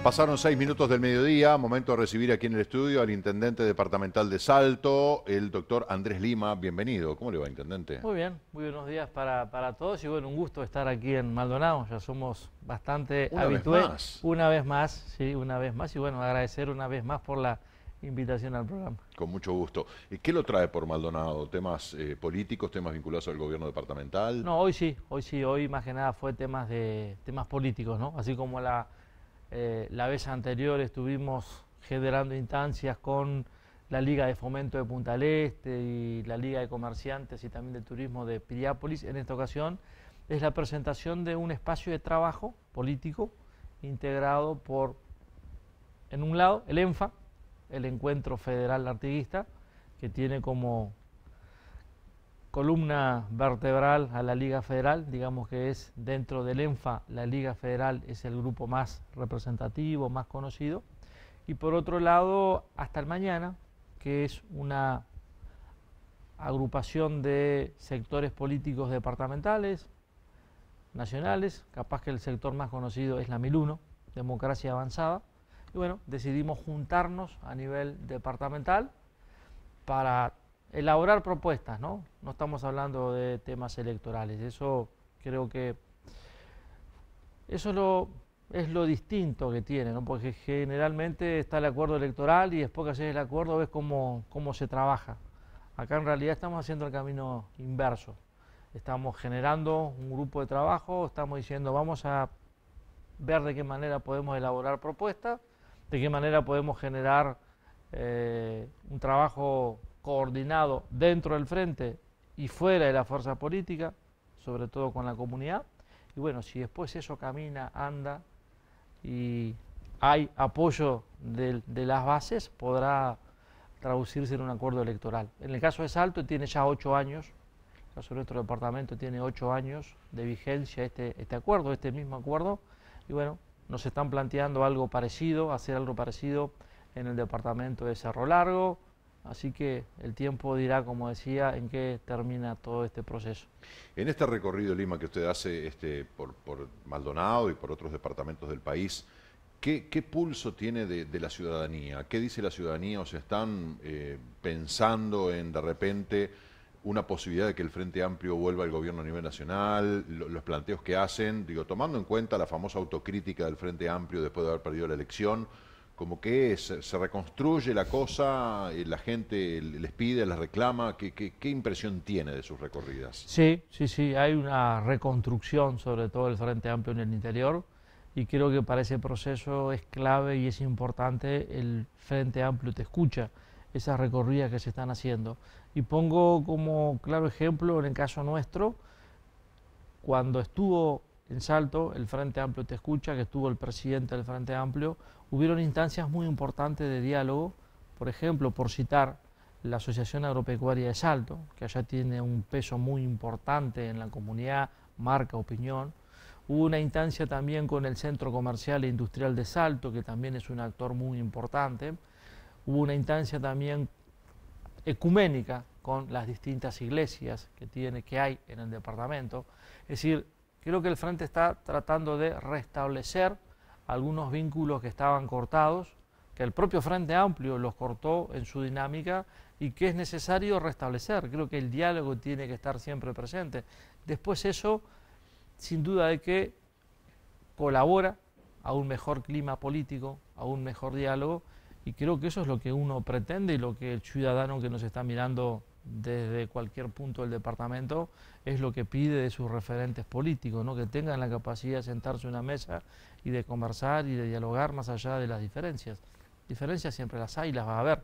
Pasaron 6 minutos del mediodía, momento de recibir aquí en el estudio al intendente departamental de Salto, el doctor Andrés Lima. Bienvenido. ¿Cómo le va, intendente? Muy bien, muy buenos días para todos y bueno, un gusto estar aquí en Maldonado, ya somos bastante habitués. Una vez más, sí, una vez más y bueno, agradecer una vez más por la invitación al programa. Con mucho gusto. ¿Y qué lo trae por Maldonado? ¿Temas políticos, temas vinculados al gobierno departamental? No, hoy más que nada fue temas políticos, ¿no? Así como la vez anterior estuvimos generando instancias con la Liga de Fomento de Punta del Este y la Liga de Comerciantes y también de Turismo de Piriápolis. En esta ocasión es la presentación de un espacio de trabajo político integrado por, en un lado, el ENFA, el Encuentro Federal Artiguista, que tiene como columna vertebral a la Liga Federal, digamos que es dentro del ENFA, la Liga Federal es el grupo más representativo, más conocido, y por otro lado, Hasta el Mañana, que es una agrupación de sectores políticos departamentales, nacionales, capaz que el sector más conocido es la 1001, Democracia Avanzada, y bueno, decidimos juntarnos a nivel departamental para elaborar propuestas, ¿no? No estamos hablando de temas electorales, eso creo que eso es lo distinto que tiene, ¿no? Porque generalmente está el acuerdo electoral y después que haces el acuerdo ves cómo se trabaja. Acá en realidad estamos haciendo el camino inverso, estamos generando un grupo de trabajo, estamos diciendo vamos a ver de qué manera podemos elaborar propuestas, de qué manera podemos generar un trabajo coordinado dentro del frente y fuera de la fuerza política, sobre todo con la comunidad. Y bueno, si después eso camina, anda y hay apoyo de las bases, podrá traducirse en un acuerdo electoral. En el caso de Salto tiene ya 8 años, el caso de nuestro departamento tiene 8 años de vigencia este acuerdo, este mismo acuerdo, y bueno, nos están planteando algo parecido, hacer algo parecido en el departamento de Cerro Largo, así que el tiempo dirá, como decía, en qué termina todo este proceso. En este recorrido, Lima, que usted hace por Maldonado y por otros departamentos del país, ¿qué pulso tiene de la ciudadanía? ¿Qué dice la ciudadanía? ¿O se están pensando en, de repente, una posibilidad de que el Frente Amplio vuelva al gobierno a nivel nacional? Los planteos que hacen, digo, tomando en cuenta la famosa autocrítica del Frente Amplio después de haber perdido la elección, como que se reconstruye la cosa, la gente les pide, les reclama. ¿Qué impresión tiene de sus recorridas? Sí, hay una reconstrucción sobre todo del Frente Amplio en el interior y creo que para ese proceso es clave y es importante el Frente Amplio te escucha, esas recorridas que se están haciendo. Y pongo como claro ejemplo en el caso nuestro, cuando estuvo en Salto el Frente Amplio te escucha, que estuvo el presidente del Frente Amplio, hubieron instancias muy importantes de diálogo, por ejemplo, por citar la Asociación Agropecuaria de Salto, que allá tiene un peso muy importante en la comunidad, marca opinión. Hubo una instancia también con el Centro Comercial e Industrial de Salto, que también es un actor muy importante. Hubo una instancia también ecuménica con las distintas iglesias que hay en el departamento. Es decir, creo que el Frente está tratando de restablecer algunos vínculos que estaban cortados, que el propio Frente Amplio los cortó en su dinámica y que es necesario restablecer. Creo que el diálogo tiene que estar siempre presente. Después eso, sin duda de que colabora a un mejor clima político, a un mejor diálogo, y creo que eso es lo que uno pretende y lo que el ciudadano que nos está mirando desde cualquier punto del departamento es lo que pide de sus referentes políticos, ¿no? Que tengan la capacidad de sentarse en una mesa y de conversar y de dialogar más allá de las diferencias. Diferencias siempre las hay, las va a haber,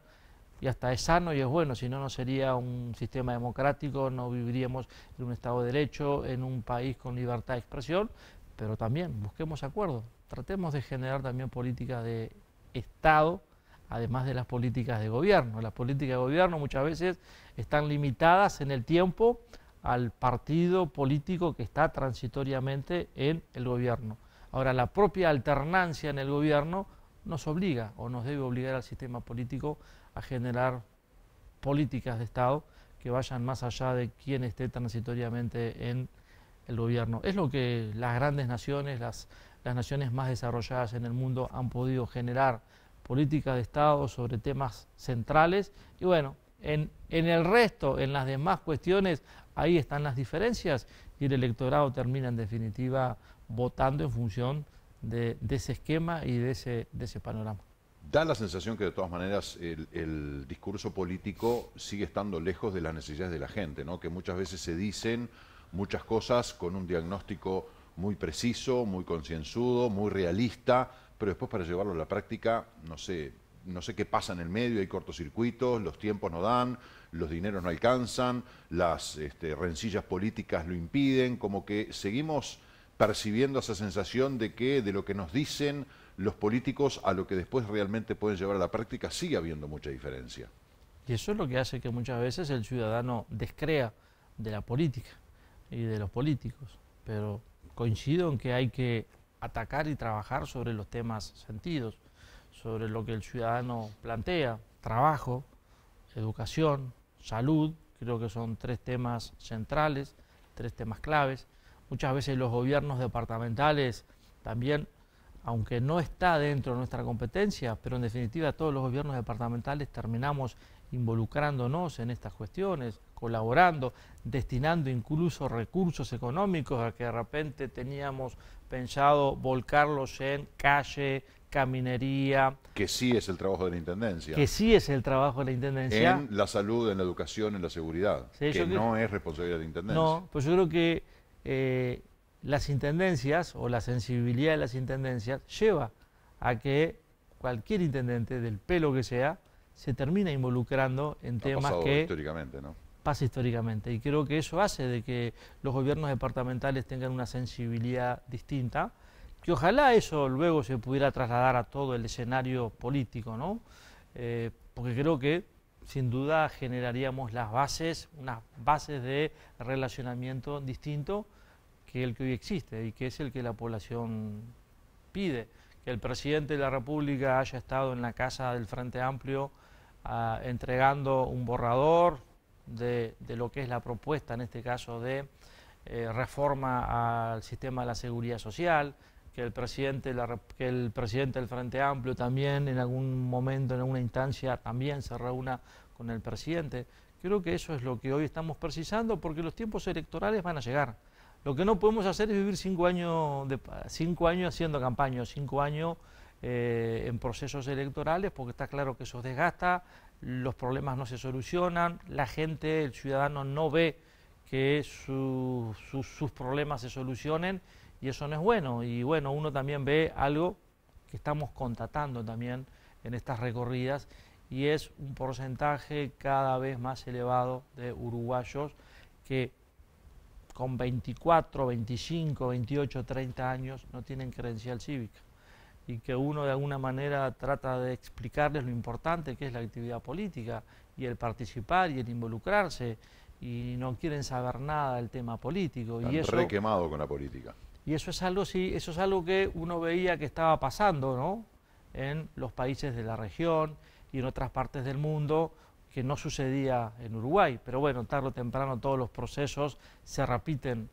y hasta es sano y es bueno, si no, no sería un sistema democrático, no viviríamos en un Estado de Derecho, en un país con libertad de expresión, pero también busquemos acuerdos, tratemos de generar también políticas de Estado, además de las políticas de gobierno. Las políticas de gobierno muchas veces están limitadas en el tiempo al partido político que está transitoriamente en el gobierno. Ahora, la propia alternancia en el gobierno nos obliga o nos debe obligar al sistema político a generar políticas de Estado que vayan más allá de quien esté transitoriamente en el gobierno. Es lo que las grandes naciones, las las naciones más desarrolladas en el mundo han podido generar políticas de Estado sobre temas centrales y bueno, en el resto, en las demás cuestiones, ahí están las diferencias y el electorado termina en definitiva votando en función de ese esquema y de ese panorama. Da la sensación que de todas maneras el discurso político sigue estando lejos de las necesidades de la gente, ¿no? Que muchas veces se dicen muchas cosas con un diagnóstico muy preciso, muy concienzudo, muy realista, pero después para llevarlo a la práctica, no sé qué pasa en el medio, hay cortocircuitos, los tiempos no dan, los dineros no alcanzan, las rencillas políticas lo impiden, como que seguimos percibiendo esa sensación de que de lo que nos dicen los políticos a lo que después realmente pueden llevar a la práctica sigue habiendo mucha diferencia. Y eso es lo que hace que muchas veces el ciudadano descrea de la política y de los políticos, pero coincido en que hay que atacar y trabajar sobre los temas sentidos, sobre lo que el ciudadano plantea, trabajo, educación, salud, creo que son tres temas centrales, tres temas claves. Muchas veces los gobiernos departamentales también, aunque no está dentro de nuestra competencia, pero en definitiva todos los gobiernos departamentales terminamos involucrándonos en estas cuestiones, colaborando, destinando incluso recursos económicos a que de repente teníamos pensado volcarlos en calle, caminería. Que sí es el trabajo de la Intendencia. Que sí es el trabajo de la Intendencia. En la salud, en la educación, en la seguridad. Sí, que no es responsabilidad de la Intendencia. No, pues yo creo que las intendencias o la sensibilidad de las intendencias lleva a que cualquier intendente, del pelo que sea, se termina involucrando en temas que históricamente, ¿no? Pasa históricamente. Y creo que eso hace de que los gobiernos departamentales tengan una sensibilidad distinta, que ojalá eso luego se pudiera trasladar a todo el escenario político, ¿no? Porque creo que sin duda generaríamos las bases, unas bases de relacionamiento distinto que el que hoy existe y que es el que la población pide. Que el presidente de la República haya estado en la casa del Frente Amplio entregando un borrador de lo que es la propuesta, en este caso de reforma al sistema de la seguridad social, que el presidente del Frente Amplio también en algún momento, en alguna instancia, también se reúna con el presidente. Creo que eso es lo que hoy estamos precisando porque los tiempos electorales van a llegar. Lo que no podemos hacer es vivir 5 años haciendo campaña, 5 años en procesos electorales, porque está claro que eso desgasta, los problemas no se solucionan, la gente, el ciudadano no ve que sus problemas se solucionen y eso no es bueno. Y bueno, uno también ve algo que estamos constatando también en estas recorridas y es un porcentaje cada vez más elevado de uruguayos que con 24, 25, 28, 30 años no tienen credencial cívica y que uno de alguna manera trata de explicarles lo importante que es la actividad política y el participar y el involucrarse y no quieren saber nada del tema político. Están y eso re quemado con la política. Y eso es algo, sí, eso es algo que uno veía que estaba pasando, ¿no?, en los países de la región y en otras partes del mundo, que no sucedía en Uruguay. Pero bueno, tarde o temprano todos los procesos se repiten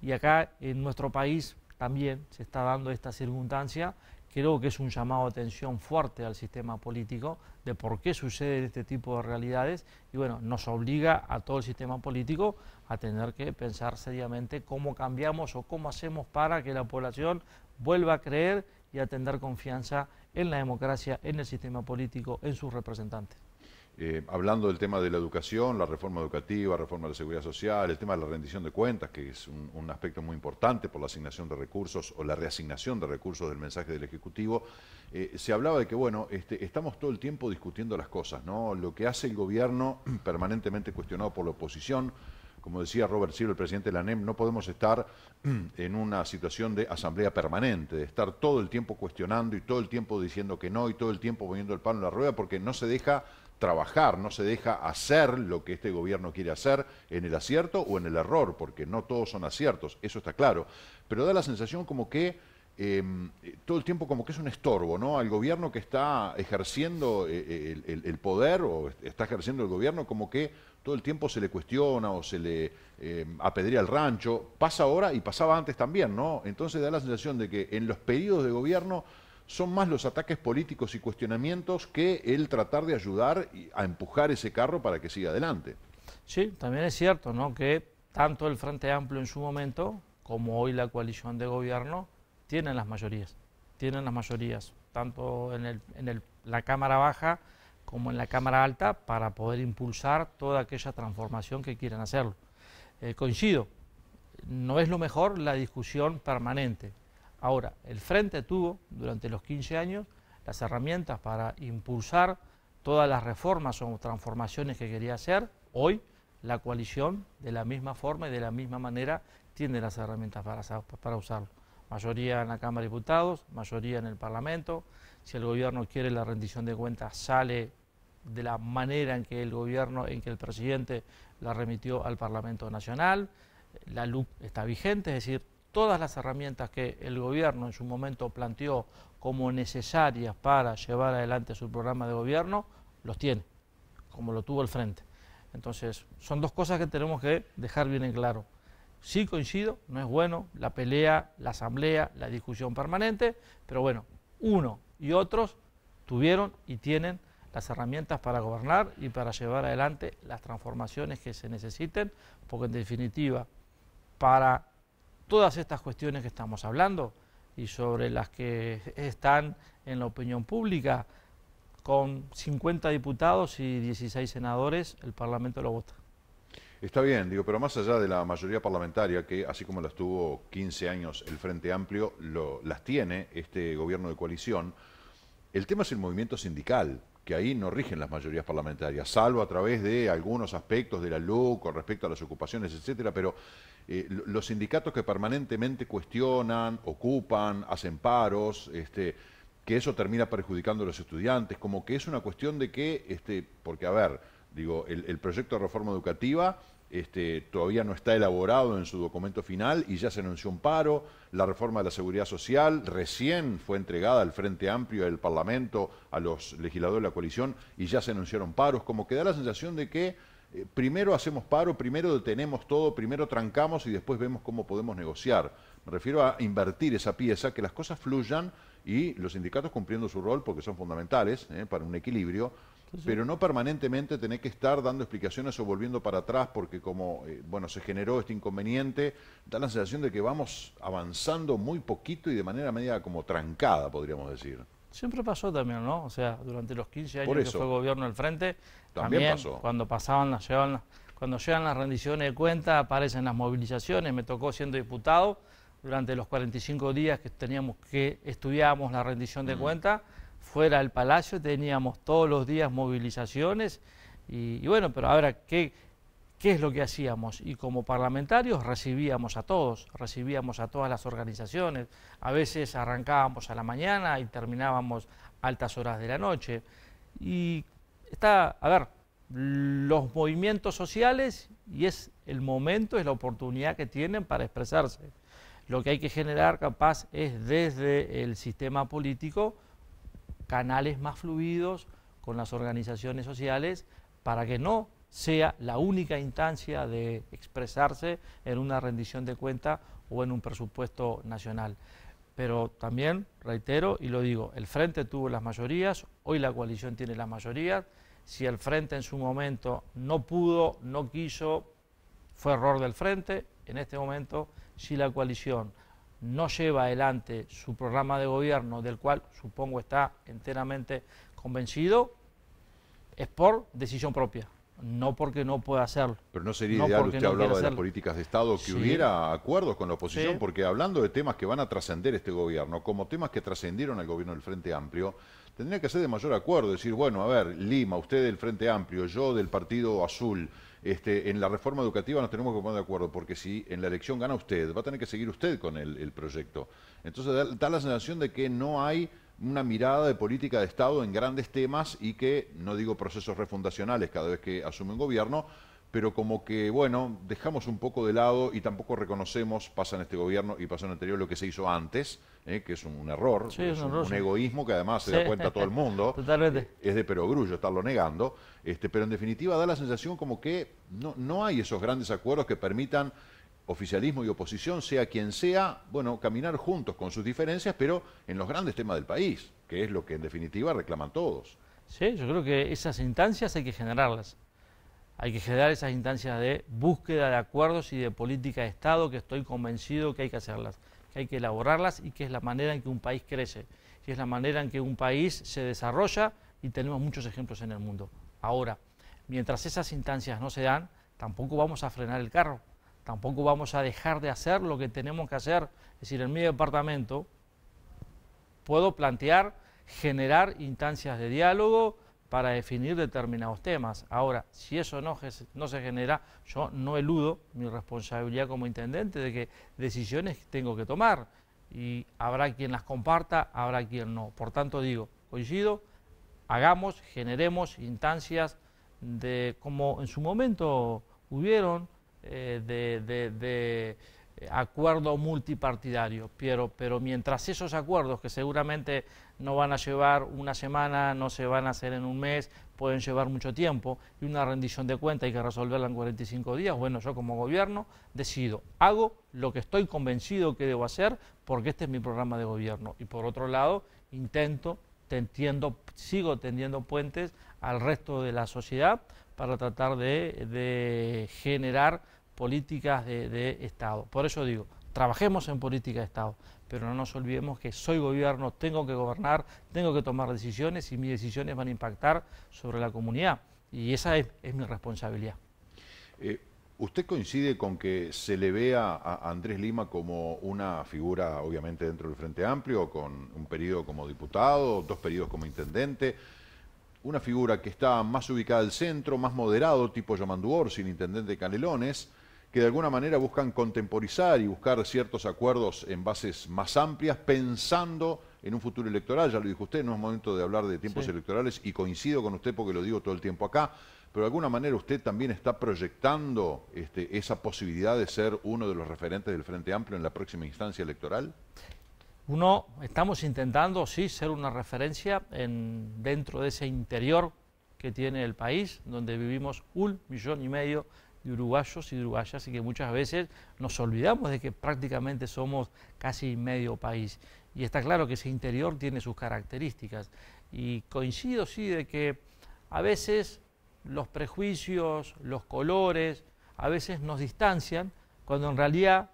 y acá en nuestro país también se está dando esta circunstancia. Creo que es un llamado de atención fuerte al sistema político de por qué suceden este tipo de realidades y bueno, nos obliga a todo el sistema político a tener que pensar seriamente cómo cambiamos o cómo hacemos para que la población vuelva a creer y a tener confianza en la democracia, en el sistema político, en sus representantes. Hablando del tema de la educación, la reforma educativa, reforma de la seguridad social, el tema de la rendición de cuentas, que es un aspecto muy importante por la asignación de recursos o la reasignación de recursos del mensaje del Ejecutivo, se hablaba de que, bueno, estamos todo el tiempo discutiendo las cosas, ¿no? Lo que hace el gobierno, permanentemente cuestionado por la oposición, como decía Robert Silva, el presidente de la ANEM, no podemos estar en una situación de asamblea permanente, de estar todo el tiempo cuestionando y todo el tiempo diciendo que no y todo el tiempo poniendo el palo en la rueda porque no se deja trabajar, no se deja hacer lo que este gobierno quiere hacer en el acierto o en el error, porque no todos son aciertos, eso está claro, pero da la sensación como que todo el tiempo como que es un estorbo, ¿no? Al gobierno que está ejerciendo el poder o está ejerciendo el gobierno, como que todo el tiempo se le cuestiona o se le apedrea el rancho. Pasa ahora y pasaba antes también, ¿no? Entonces da la sensación de que en los periodos de gobierno son más los ataques políticos y cuestionamientos que el tratar de ayudar a empujar ese carro para que siga adelante. Sí, también es cierto, ¿no?, que tanto el Frente Amplio en su momento como hoy la coalición de gobierno tienen las mayorías, tanto en la Cámara Baja como en la Cámara Alta, para poder impulsar toda aquella transformación que quieran hacerlo. Coincido, no es lo mejor la discusión permanente. Ahora, el Frente tuvo durante los 15 años las herramientas para impulsar todas las reformas o transformaciones que quería hacer. Hoy la coalición, de la misma forma y de la misma manera, tiene las herramientas para usarlo. Mayoría en la Cámara de Diputados, mayoría en el Parlamento. Si el gobierno quiere la rendición de cuentas, sale de la manera en que el presidente la remitió al Parlamento Nacional. La LUC está vigente, es decir, todas las herramientas que el gobierno en su momento planteó como necesarias para llevar adelante su programa de gobierno, los tiene, como lo tuvo el Frente. Entonces, son dos cosas que tenemos que dejar bien en claro. Sí coincido, no es bueno la pelea, la asamblea, la discusión permanente, pero bueno, uno y otros tuvieron y tienen las herramientas para gobernar y para llevar adelante las transformaciones que se necesiten, porque en definitiva, para todas estas cuestiones que estamos hablando y sobre las que están en la opinión pública, con 50 diputados y 16 senadores, el Parlamento lo vota. Está bien, digo, pero más allá de la mayoría parlamentaria, que así como las tuvo 15 años el Frente Amplio, las tiene este gobierno de coalición, el tema es el movimiento sindical, que ahí no rigen las mayorías parlamentarias, salvo a través de algunos aspectos de la LUC con respecto a las ocupaciones, etcétera, pero los sindicatos que permanentemente cuestionan, ocupan, hacen paros, que eso termina perjudicando a los estudiantes, como que es una cuestión de que, porque a ver, digo, el proyecto de reforma educativa todavía no está elaborado en su documento final y ya se anunció un paro. La reforma de la seguridad social recién fue entregada al Frente Amplio del Parlamento, a los legisladores de la coalición, y ya se anunciaron paros. Como que da la sensación de que primero hacemos paro, primero detenemos todo, primero trancamos y después vemos cómo podemos negociar. Me refiero a invertir esa pieza, que las cosas fluyan y los sindicatos cumpliendo su rol porque son fundamentales para un equilibrio, pero no permanentemente tener que estar dando explicaciones o volviendo para atrás porque como bueno, se generó este inconveniente, da la sensación de que vamos avanzando muy poquito y de manera media como trancada, podríamos decir. Siempre pasó también, ¿no? O sea, durante los 15 años que fue gobierno del Frente, también pasó. Cuando llegan las rendiciones de cuenta, aparecen las movilizaciones. Me tocó siendo diputado, durante los 45 días que estudiábamos la rendición de cuenta, fuera del Palacio teníamos todos los días movilizaciones y bueno, pero ahora, ¿qué es lo que hacíamos? Y como parlamentarios recibíamos a todos, recibíamos a todas las organizaciones, a veces arrancábamos a la mañana y terminábamos a altas horas de la noche. Y los movimientos sociales, y es el momento, es la oportunidad que tienen para expresarse. Lo que hay que generar, capaz, es desde el sistema político canales más fluidos con las organizaciones sociales para que no sea la única instancia de expresarse en una rendición de cuenta o en un presupuesto nacional. Pero también, reitero y lo digo, el Frente tuvo las mayorías, hoy la coalición tiene las mayorías. Si el Frente en su momento no pudo, no quiso, fue error del Frente. En este momento, si la coalición no lleva adelante su programa de gobierno, del cual supongo está enteramente convencido, es por decisión propia, no porque no pueda hacerlo. Pero no sería ideal, usted hablaba de las políticas de Estado, que hubiera acuerdos con la oposición, porque hablando de temas que van a trascender este gobierno, como temas que trascendieron al gobierno del Frente Amplio, tendría que ser de mayor acuerdo, decir, bueno, a ver, Lima, usted del Frente Amplio, yo del Partido Azul, en la reforma educativa nos tenemos que poner de acuerdo, porque si en la elección gana usted, va a tener que seguir usted con el proyecto. Entonces da la sensación de que no hay una mirada de política de Estado en grandes temas y que, no digo procesos refundacionales cada vez que asume un gobierno, pero como que, bueno, dejamos un poco de lado y tampoco reconocemos, pasa en este gobierno y pasó en el anterior, lo que se hizo antes, que es un error, Sí, es un error, un sí. egoísmo que además se Sí. da cuenta todo el mundo. Totalmente. Es de perogrullo estarlo negando, pero en definitiva da la sensación como que no hay esos grandes acuerdos que permitan oficialismo y oposición, sea quien sea, bueno, caminar juntos con sus diferencias, pero en los grandes temas del país, que es lo que en definitiva reclaman todos. Sí, yo creo que esas instancias hay que generarlas. Hay que generar esas instancias de búsqueda de acuerdos y de política de Estado, que estoy convencido que hay que hacerlas, que hay que elaborarlas y que es la manera en que un país crece, que es la manera en que un país se desarrolla y tenemos muchos ejemplos en el mundo. Ahora, mientras esas instancias no se dan, tampoco vamos a frenar el carro, tampoco vamos a dejar de hacer lo que tenemos que hacer. Es decir, en mi departamento puedo plantear, generar instancias de diálogo para definir determinados temas. Ahora, si eso no se genera, yo no eludo mi responsabilidad como intendente de que decisiones tengo que tomar y habrá quien las comparta, habrá quien no. Por tanto digo, coincido, hagamos, generemos instancias de como en su momento hubieron de acuerdo multipartidario, pero mientras esos acuerdos, que seguramente no van a llevar una semana, no se van a hacer en un mes, pueden llevar mucho tiempo, y una rendición de cuentas hay que resolverla en 45 días, bueno, yo como gobierno decido, hago lo que estoy convencido que debo hacer, porque este es mi programa de gobierno, y por otro lado, sigo tendiendo puentes al resto de la sociedad para tratar de generar políticas de Estado. Por eso digo, trabajemos en política de Estado, pero no nos olvidemos que soy gobierno, tengo que gobernar, tengo que tomar decisiones y mis decisiones van a impactar sobre la comunidad y esa es mi responsabilidad. ¿Usted coincide con que se le vea a Andrés Lima como una figura, obviamente, dentro del Frente Amplio, con un periodo como diputado, 2 periodos como intendente, una figura que está más ubicada al centro, más moderado, tipo Yamandu Orsi, intendente de Canelones, que de alguna manera buscan contemporizar y buscar ciertos acuerdos en bases más amplias, pensando en un futuro electoral? Ya lo dijo usted, no es momento de hablar de tiempos electorales, y coincido con usted porque lo digo todo el tiempo acá, pero de alguna manera usted también está proyectando esa posibilidad de ser uno de los referentes del Frente Amplio en la próxima instancia electoral. Estamos intentando, sí, ser una referencia dentro de ese interior que tiene el país, donde vivimos 1,5 millones de uruguayos y de uruguayas, y que muchas veces nos olvidamos de que prácticamente somos casi medio país. Y está claro que ese interior tiene sus características. Y coincido, sí, de que a veces los prejuicios, los colores, a veces nos distancian, cuando en realidad,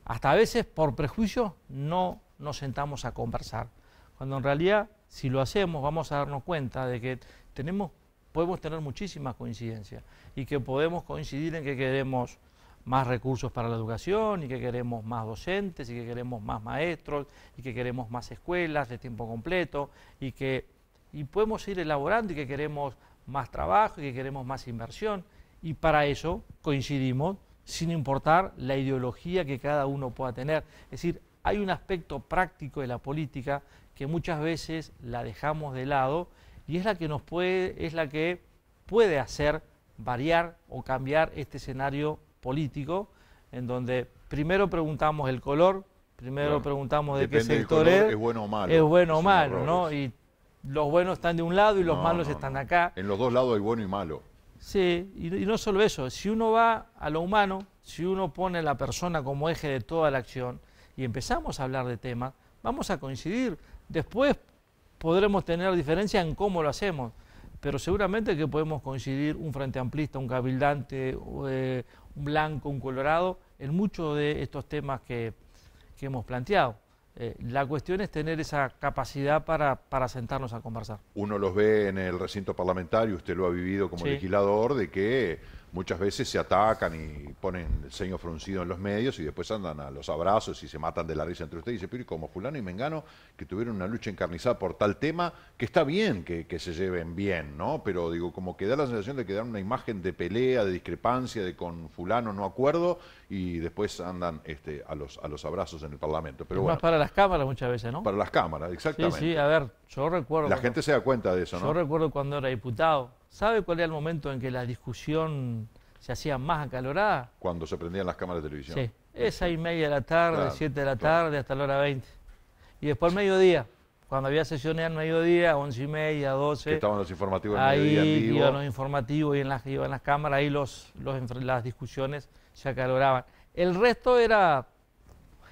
hasta a veces por prejuicios, no nos sentamos a conversar. Cuando en realidad, si lo hacemos, vamos a darnos cuenta de que podemos tener muchísimas coincidencias y que podemos coincidir en que queremos más recursos para la educación y que queremos más docentes y que queremos más maestros y que queremos más escuelas de tiempo completo y podemos ir elaborando y que queremos más trabajo y que queremos más inversión, y para eso coincidimos sin importar la ideología que cada uno pueda tener. Es decir, hay un aspecto práctico de la política que muchas veces la dejamos de lado y es la que puede hacer variar o cambiar este escenario político, en donde primero preguntamos el color, primero preguntamos de qué sector es bueno o malo. Es bueno o malo, ¿no? Y los buenos están de un lado y los malos están acá. En los dos lados hay bueno y malo. Sí, y no solo eso, si uno va a lo humano, si uno pone a la persona como eje de toda la acción y empezamos a hablar de temas, vamos a coincidir. Después podremos tener diferencia en cómo lo hacemos, pero seguramente que podemos coincidir un frente amplista, un cabildante, un blanco, un colorado, en muchos de estos temas que hemos planteado. La cuestión es tener esa capacidad para sentarnos a conversar. Uno los ve en el recinto parlamentario, usted lo ha vivido como legislador, de que muchas veces se atacan y ponen el ceño fruncido en los medios y después andan a los abrazos y se matan de la risa entre ustedes. Y dice, pero como fulano y mengano que tuvieron una lucha encarnizada por tal tema, que está bien que se lleven bien, ¿no? Pero digo, como que da la sensación de que dan una imagen de pelea, de discrepancia, de con fulano no acuerdo, y después andan a los abrazos en el Parlamento. Pero bueno, más para las cámaras muchas veces, ¿no? Para las cámaras, exactamente. Sí, a ver, yo recuerdo... La gente se da cuenta de eso, ¿no? Yo recuerdo cuando era diputado. ¿Sabe cuál era el momento en que la discusión se hacía más acalorada. Cuando se prendían las cámaras de televisión. Sí, es 6:30 de la tarde, Claro, 7 de la tarde, hasta la hora 20. Y después al mediodía, cuando había sesiones al mediodía, 11:30, 12. Que estaban los informativos del Ahí mediodía en vivo. iban los informativos y iban las cámaras, ahí las discusiones se acaloraban. El resto era...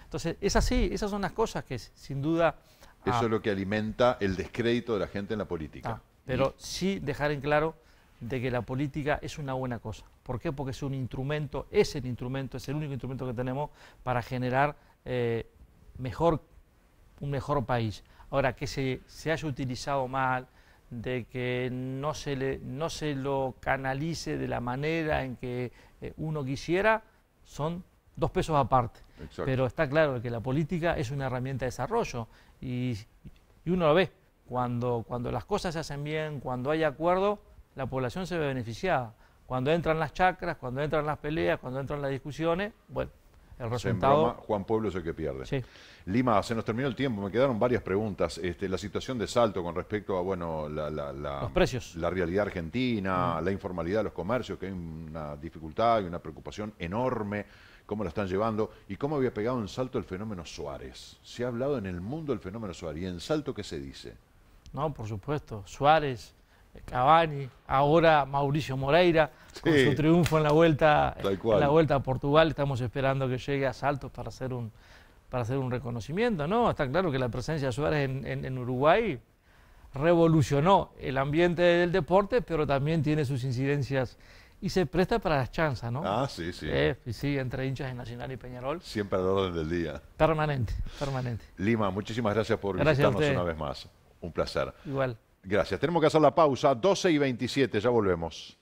Entonces, es así, esas son las cosas que sin duda... Eso es lo que alimenta el descrédito de la gente en la política. Pero sí dejar en claro de que la política es una buena cosa. ¿Por qué? Porque es un instrumento, es el único instrumento que tenemos para generar un mejor país. Ahora, que se haya utilizado mal, de que no se lo canalice de la manera en que uno quisiera, son 2 pesos aparte. Exacto. Pero está claro que la política es una herramienta de desarrollo y uno lo ve. Cuando las cosas se hacen bien, cuando hay acuerdo, la población se ve beneficiada. Cuando entran las chacras, cuando entran las peleas, cuando entran las discusiones, bueno, el resultado... Broma, Juan Pueblo es el que pierde. Sí. Lima, se nos terminó el tiempo, me quedaron varias preguntas. La situación de Salto con respecto a los precios, la realidad argentina, la informalidad de los comercios, que hay una dificultad y una preocupación enorme, cómo la están llevando y cómo había pegado en Salto el fenómeno Suárez. Se ha hablado en el mundo del fenómeno Suárez. ¿Y en Salto qué se dice? No, por supuesto. Suárez, Cavani, ahora Mauricio Moreira, con su triunfo en la vuelta a Portugal. Estamos esperando que llegue a Salto para hacer un reconocimiento, ¿no? Está claro que la presencia de Suárez en Uruguay revolucionó el ambiente del deporte, pero también tiene sus incidencias y se presta para las chanzas, ¿no? Ah, sí, sí. Sí, entre hinchas de Nacional y Peñarol. Siempre al orden del día. Permanente. Lima, muchísimas gracias por visitarnos una vez más. Un placer. Igual. Gracias. Tenemos que hacer la pausa, 12:27, ya volvemos.